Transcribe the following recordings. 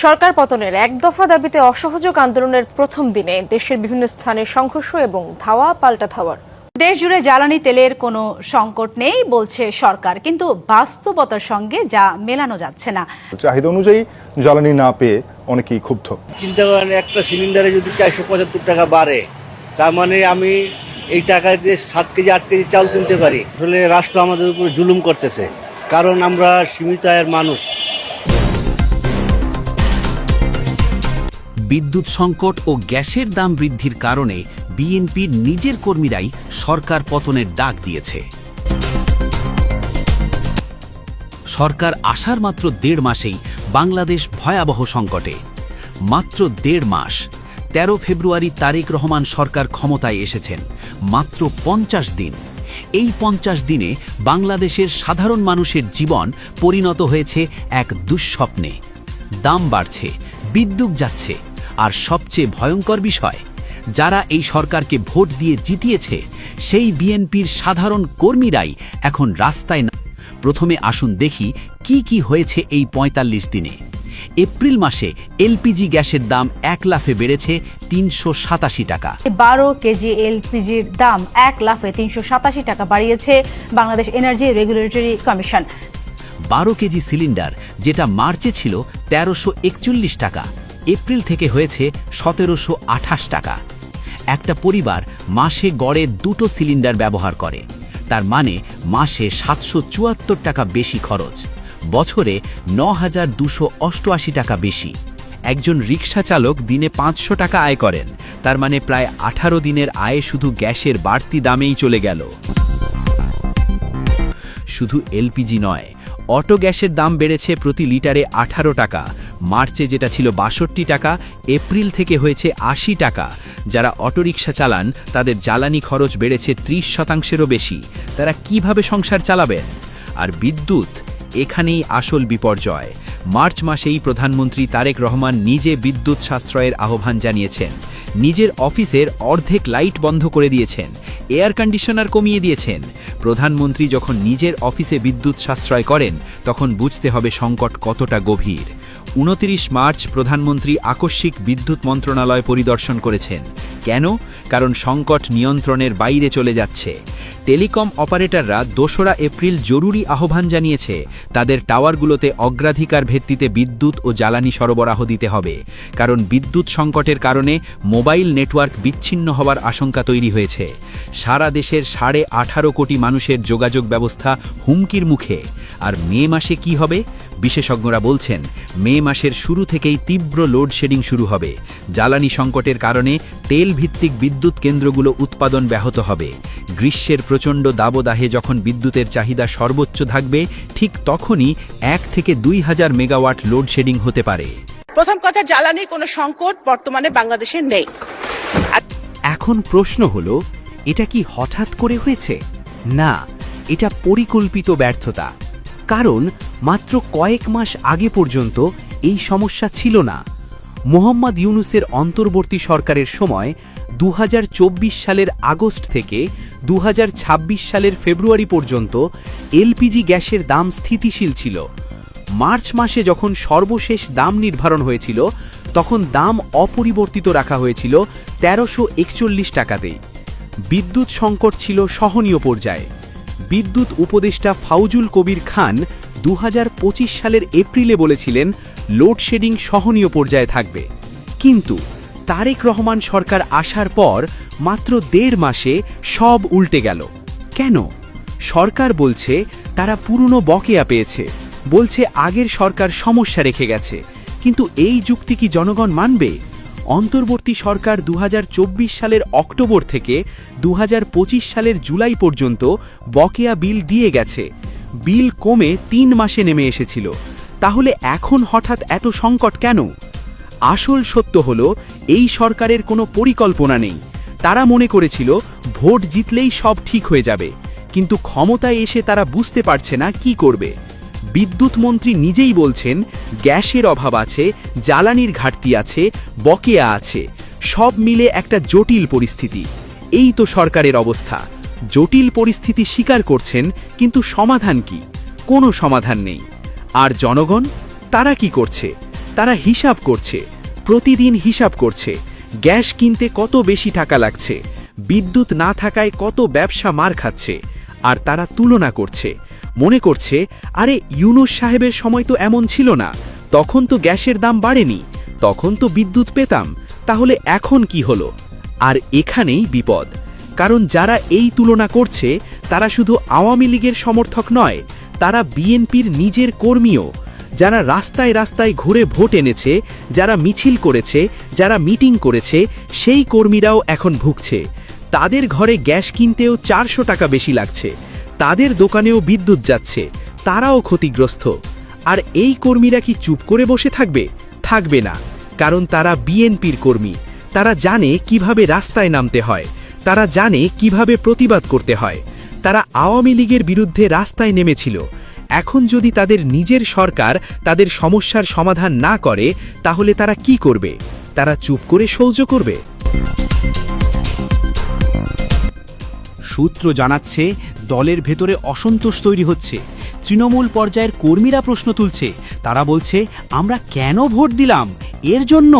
সরকার পতনের এক দফা দাবিতে অসহযোগ আন্দোলনের প্রথম দিনে দেশের বিভিন্ন স্থানে সংঘর্ষ এবং ধাওয়া পাল্টা ধাওয়ার। দেশ জুড়ে জ্বালানি তেলের কোনো সংকট নেই বলছে সরকার, কিন্তু বাস্তবতার সঙ্গে যা মেলানো যাচ্ছে না। চাহিদা অনুযায়ী জ্বালানি না পেয়ে অনেকেই ক্ষুব্ধ। চিন্তা করেন, একটা সিলিন্ডারে যদি 475 টাকা বাড়ে, তার মানে আমি এই টাকা দিয়ে 7 কেজি 8 কেজি চাল কিনতে পারি। আসলে রাষ্ট্র আমাদের উপর জুলুম করতেছে, কারণ আমরা সীমিত আয়ের মানুষ। বিদ্যুৎ সংকট ও গ্যাসের দাম বৃদ্ধির কারণে বিএনপির নিজের কর্মীরাই সরকার পতনের ডাক দিয়েছে। সরকার আসার মাত্র 1.5 মাসেই বাংলাদেশ ভয়াবহ সংকটে। মাত্র 1.5 মাস, 13 ফেব্রুয়ারি তারেক রহমান সরকার ক্ষমতায় এসেছেন। মাত্র 50 দিন। এই 50 দিনে বাংলাদেশের সাধারণ মানুষের জীবন পরিণত হয়েছে এক দুঃস্বপ্নে। দাম বাড়ছে, বিদ্যুৎ যাচ্ছে, আর সবচেয়ে ভয়ঙ্কর বিষয়, যারা এই সরকারকে ভোট দিয়ে জিতিয়েছে সেই বিএনপির সাধারণ কর্মীরাই এখন রাস্তায় না। প্রথমে আসুন দেখি কি কি হয়েছে এই 45 দিনে। এপ্রিল মাসে এলপিজি গ্যাসের দাম 1 লাফে বেড়েছে 387 টাকা। 12 কেজি এলপিজির দাম 1 লাফে 387 টাকা বাড়িয়েছে Bangladesh energy regulatory commission. 12 KG cylinder, যেটা মার্চে ছিল 1341 টাকা, এপ্রিল থেকে হয়েছে 1728 টাকা। একটা পরিবার মাসে গড়ে 2টো সিলিন্ডার ব্যবহার করে, তার মানে মাসে 774 টাকা বেশি খরচ, বছরে 9288 টাকা বেশি। একজন রিকশা চালক দিনে 500 টাকা আয় করেন, তার মানে প্রায় 18 দিনের আয় শুধু গ্যাসের বাড়তি দামেই চলে গেল। শুধু এলপিজি নয়, অটো গ্যাসের দাম বেড়েছে প্রতি লিটারে 18 টাকা। মার্চে যেটা ছিল 62 টাকা, এপ্রিল থেকে হয়েছে 80 টাকা। যারা অটোরিকশা চালান তাদের জ্বালানি খরচ বেড়েছে 30%-এরও বেশি। তারা কিভাবে সংসার চালাবেন? আর বিদ্যুৎ, এখানেই আসল বিপর্যয়। মার্চ মাসেই প্রধানমন্ত্রী তারেক রহমান নিজে বিদ্যুৎ সাশ্রয়ের আহ্বান জানিয়েছেন। নিজের অফিসের অর্ধেক লাইট বন্ধ করে দিয়েছেন, এয়ার কন্ডিশনার কমিয়ে দিয়েছেন। প্রধানমন্ত্রী যখন নিজের অফিসে বিদ্যুৎ সাশ্রয় করেন তখন বুঝতে হবে সংকট কতটা গভীর। 29 মার্চ প্রধানমন্ত্রী আকস্মিক বিদ্যুৎ মন্ত্রণালয় পরিদর্শন করেছেন। কেন? কারণ সংকট নিয়ন্ত্রণের বাইরে চলে যাচ্ছে। টেলিকম অপারেটররা 2রা এপ্রিল জরুরি আহ্বান জানিয়েছে তাদের টাওয়ারগুলোতে অগ্রাধিকার ভিত্তিতে বিদ্যুৎ ও জ্বালানি সরবরাহ দিতে হবে, কারণ বিদ্যুৎ সংকটের কারণে মোবাইল নেটওয়ার্ক বিচ্ছিন্ন হওয়ার আশঙ্কা তৈরি হয়েছে। সারা দেশের 18.5 কোটি মানুষের যোগাযোগ ব্যবস্থা হুমকির মুখে। আর মে মাসে কি হবে? বিশেষজ্ঞরা বলছেন মে মাসের শুরু থেকেই তীব্র লোডশেডিং শুরু হবে। জ্বালানি সংকটের কারণে তেল ভিত্তিক বিদ্যুৎ কেন্দ্রগুলো উৎপাদন ব্যাহত হবে। গ্রীষ্মের প্রচণ্ড দাবদাহে যখন বিদ্যুতের চাহিদা সর্বোচ্চ থাকবে, ঠিক তখনই 1 থেকে 2000 মেগাওয়াট লোডশেডিং হতে পারে। প্রথম কথা, জ্বালানির কোনো সংকট বর্তমানে বাংলাদেশে নেই। এখন প্রশ্ন হলো, এটা কি হঠাৎ করে হয়েছে? না, এটা পরিকল্পিত ব্যর্থতা। কারণ মাত্র কয়েক মাস আগে পর্যন্ত এই সমস্যা ছিল না। মোহাম্মদ ইউনূসের অন্তর্বর্তী সরকারের সময় 2024 সালের আগস্ট থেকে 2026 সালের ফেব্রুয়ারি পর্যন্ত এলপিজি গ্যাসের দাম স্থিতিশীল ছিল। মার্চ মাসে যখন সর্বশেষ দাম নির্ধারণ হয়েছিল তখন দাম অপরিবর্তিত রাখা হয়েছিল 1341 টাকাতেই। বিদ্যুৎ সংকট ছিল সহনীয় পর্যায়ে। বিদ্যুৎ উপদেষ্টা ফাউজুল কবির খান 2025 সালের এপ্রিলে বলেছিলেন লোডশেডিং সহনীয় পর্যায়ে থাকবে। কিন্তু তারেক রহমান সরকার আসার পর মাত্র 1.5 মাসে সব উল্টে গেল। কেন? সরকার বলছে তারা পুরনো বকেয়া পেয়েছে, বলছে আগের সরকার সমস্যা রেখে গেছে। কিন্তু এই যুক্তি কি জনগণ মানবে? অন্তর্বর্তী সরকার 2024 সালের অক্টোবর থেকে 2025 সালের জুলাই পর্যন্ত বকেয়া বিল দিয়ে গেছে। বিল কমে 3 মাসে নেমে এসেছিল। তাহলে এখন হঠাৎ এত সংকট কেন? আসল সত্য হলো, এই সরকারের কোনো পরিকল্পনা নেই। তারা মনে করেছিল ভোট জিতলেই সব ঠিক হয়ে যাবে, কিন্তু ক্ষমতায় এসে তারা বুঝতে পারছে না কি করবে। বিদ্যুৎ মন্ত্রী নিজেই বলছেন গ্যাসের অভাব আছে, জ্বালানির ঘাটতি আছে, বকেয়া আছে, সব মিলে একটা জটিল পরিস্থিতি। এই তো সরকারের অবস্থা। জটিল পরিস্থিতি স্বীকার করছেন, কিন্তু সমাধান কি? কোনো সমাধান নেই। আর জনগণ, তারা কি করছে? তারা হিসাব করছে, প্রতিদিন হিসাব করছে গ্যাস কিনতে কত বেশি টাকা লাগছে, বিদ্যুৎ না থাকায় কত ব্যবসা মার খাচ্ছে। আর তারা তুলনা করছে, মনে করছে আরে ইউনূস সাহেবের সময় তো এমন ছিল না, তখন তো গ্যাসের দাম বাড়েনি, তখন তো বিদ্যুৎ পেতাম, তাহলে এখন কি হলো? আর এখানেই বিপদ, কারণ যারা এই তুলনা করছে তারা শুধু আওয়ামী লীগের সমর্থক নয়, তারা বিএনপির নিজের কর্মীও, যারা রাস্তায় রাস্তায় ঘুরে ভোট এনেছে, যারা মিছিল করেছে, যারা মিটিং করেছে, সেই কর্মীরাও এখন ভুগছে। তাদের ঘরে গ্যাস কিনতেও 400 টাকা বেশি লাগছে, তাদের দোকানেও বিদ্যুৎ যাচ্ছে, তারাও ক্ষতিগ্রস্ত। আর এই কর্মীরা কি চুপ করে বসে থাকবে? থাকবে না, কারণ তারা বিএনপির কর্মী, তারা জানে কিভাবে রাস্তায় নামতে হয়, তারা জানে কিভাবে প্রতিবাদ করতে হয়। তারা আওয়ামী লীগের বিরুদ্ধে রাস্তায় নেমেছিল। এখন যদি তাদের নিজের সরকার তাদের সমস্যার সমাধান না করে, তাহলে তারা কি করবে? তারা চুপ করে সহ্য করবে? সূত্র জানাচ্ছে দলের ভেতরে অসন্তোষ তৈরি হচ্ছে। তৃণমূল পর্যায়ের কর্মীরা প্রশ্ন তুলছে, তারা বলছে আমরা কেন ভোট দিলাম এর জন্য।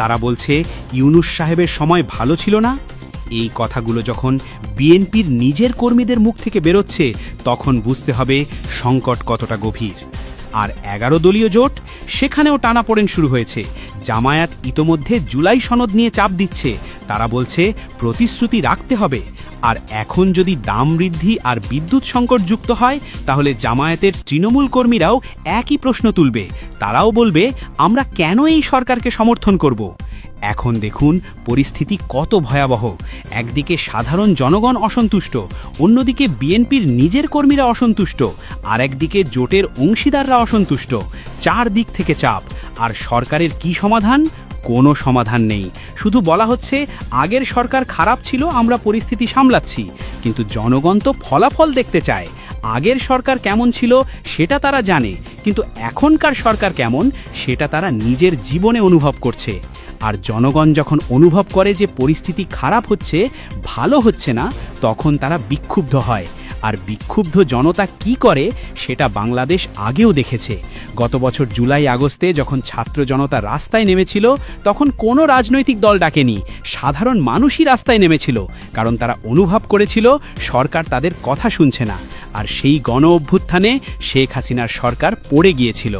তারা বলছে ইউনূস সাহেবের সময় ভালো ছিল না। এই কথাগুলো যখন বিএনপির নিজের কর্মীদের মুখ থেকে বেরোচ্ছে, তখন বুঝতে হবে সংকট কতটা গভীর। আর 11 দলীয় জোট, সেখানেও টানাপোড়েন শুরু হয়েছে। জামায়াত ইতোমধ্যে জুলাই সনদ নিয়ে চাপ দিচ্ছে, তারা বলছে প্রতিশ্রুতি রাখতে হবে। আর এখন যদি দাম বৃদ্ধি আর বিদ্যুৎ সংকট যুক্ত হয়, তাহলে জামায়াতের তৃণমূল কর্মীরাও একই প্রশ্ন তুলবে। তারাও বলবে আমরা কেন এই সরকারকে সমর্থন করব। এখন দেখুন পরিস্থিতি কত ভয়াবহ। একদিকে সাধারণ জনগণ অসন্তুষ্ট, অন্যদিকে বিএনপির নিজের কর্মীরা অসন্তুষ্ট, আর একদিকে জোটের অংশীদাররা অসন্তুষ্ট। 4 দিক থেকে চাপ। আর সরকারের কি সমাধান? কোনো সমাধান নেই। শুধু বলা হচ্ছে আগের সরকার খারাপ ছিল, আমরা পরিস্থিতি সামলাচ্ছি। কিন্তু জনগণ তো ফলাফল দেখতে চায়। আগের সরকার কেমন ছিল সেটা তারা জানে, কিন্তু এখনকার সরকার কেমন সেটা তারা নিজের জীবনে অনুভব করছে। আর জনগণ যখন অনুভব করে যে পরিস্থিতি খারাপ হচ্ছে, ভালো হচ্ছে না, তখন তারা বিক্ষুব্ধ হয়। আর বিক্ষুব্ধ জনতা কি করে সেটা বাংলাদেশ আগেও দেখেছে। গত বছর জুলাই আগস্টে যখন ছাত্র জনতা রাস্তায় নেমেছিল, তখন কোনো রাজনৈতিক দল ডাকেনি, সাধারণ মানুষই রাস্তায় নেমেছিল, কারণ তারা অনুভব করেছিল সরকার তাদের কথা শুনছে না। আর সেই গণ অভ্যুত্থানে শেখ হাসিনার সরকার পড়ে গিয়েছিল।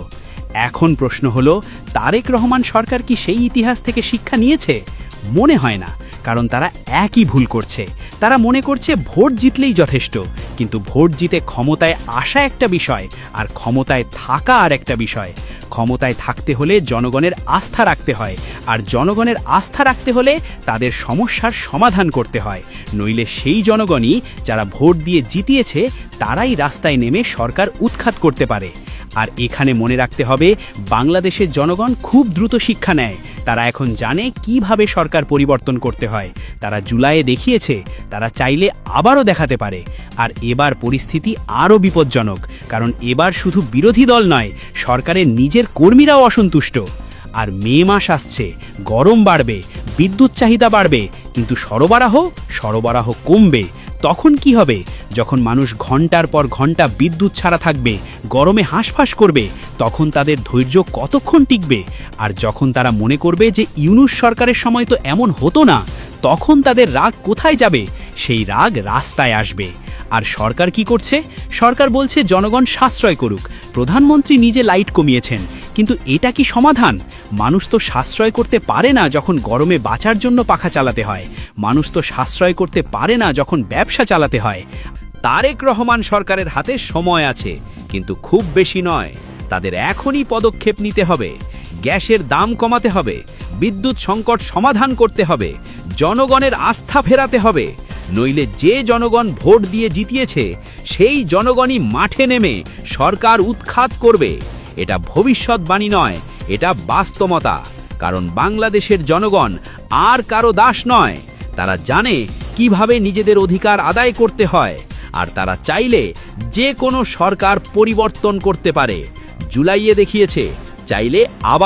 এখন প্রশ্ন হলো, তারেক রহমান সরকার কি সেই ইতিহাস থেকে শিক্ষা নিয়েছে? মনে হয় না, কারণ তারা একই ভুল করছে। তারা মনে করছে ভোট জিতলেই যথেষ্ট, কিন্তু ভোট জিতে ক্ষমতায় আসা একটা বিষয়, আর ক্ষমতায় থাকা আর একটা বিষয়। ক্ষমতায় থাকতে হলে জনগণের আস্থা রাখতে হয়, আর জনগণের আস্থা রাখতে হলে তাদের সমস্যার সমাধান করতে হয়। নইলে সেই জনগণই যারা ভোট দিয়ে জিতিয়েছে, তারাই রাস্তায় নেমে সরকার উৎখাত করতে পারে। আর এখানে মনে রাখতে হবে, বাংলাদেশের জনগণ খুব দ্রুত শিক্ষা নেয়। তারা এখন জানে কিভাবে সরকার পরিবর্তন করতে হয়। তারা জুলাইয়ে দেখিয়েছে, তারা চাইলে আবারও দেখাতে পারে। আর এবার পরিস্থিতি আরও বিপজ্জনক, কারণ এবার শুধু বিরোধী দল নয়, সরকারের নিজের কর্মীরাও অসন্তুষ্ট। আর মে মাস আসছে, গরম বাড়বে, বিদ্যুৎ চাহিদা বাড়বে, কিন্তু সরবরাহ কমবে। তখন কি হবে? যখন মানুষ ঘন্টার পর ঘন্টা বিদ্যুৎ ছাড়া থাকবে, গরমে হাঁসফাঁস করবে, তখন তাদের ধৈর্য কতক্ষণ টিকবে? আর যখন তারা মনে করবে যে ইউনূস সরকারের সময় তো এমন হতো না, তখন তাদের রাগ কোথায় যাবে? সেই রাগ রাস্তায় আসবে। আর সরকার কি করছে? সরকার বলছে জনগণ সাশ্রয় করুক। প্রধানমন্ত্রী নিজে লাইট কমিয়েছেন, কিন্তু এটা কি সমাধান? মানুষ তো সাশ্রয় করতে পারে না যখন গরমে বাঁচার জন্য পাখা চালাতে হয়। মানুষ তো সাশ্রয় করতে পারে না যখন ব্যবসা চালাতে হয়। তারেক রহমান সরকারের হাতে সময় আছে, কিন্তু খুব বেশি নয়। তাদের এখনই পদক্ষেপ নিতে হবে। গ্যাসের দাম কমাতে হবে, বিদ্যুৎ সংকট সমাধান করতে হবে, জনগণের আস্থা ফেরাতে হবে। নইলে যে জনগণ ভোট দিয়ে জিতিয়েছে, সেই জনগণই মাঠে নেমে সরকার উৎখাত করবে। এটা ভবিষ্যৎবাণী নয়, এটা বাস্তবতা। কারণ বাংলাদেশের জনগণ আর কারো দাস নয়। তারা জানে কিভাবে নিজেদের অধিকার আদায় করতে হয়, আর তারা চাইলে যে কোনো সরকার পরিবর্তন করতে পারে। জুলাইয়ে দেখিয়েছে, চাইলে আবার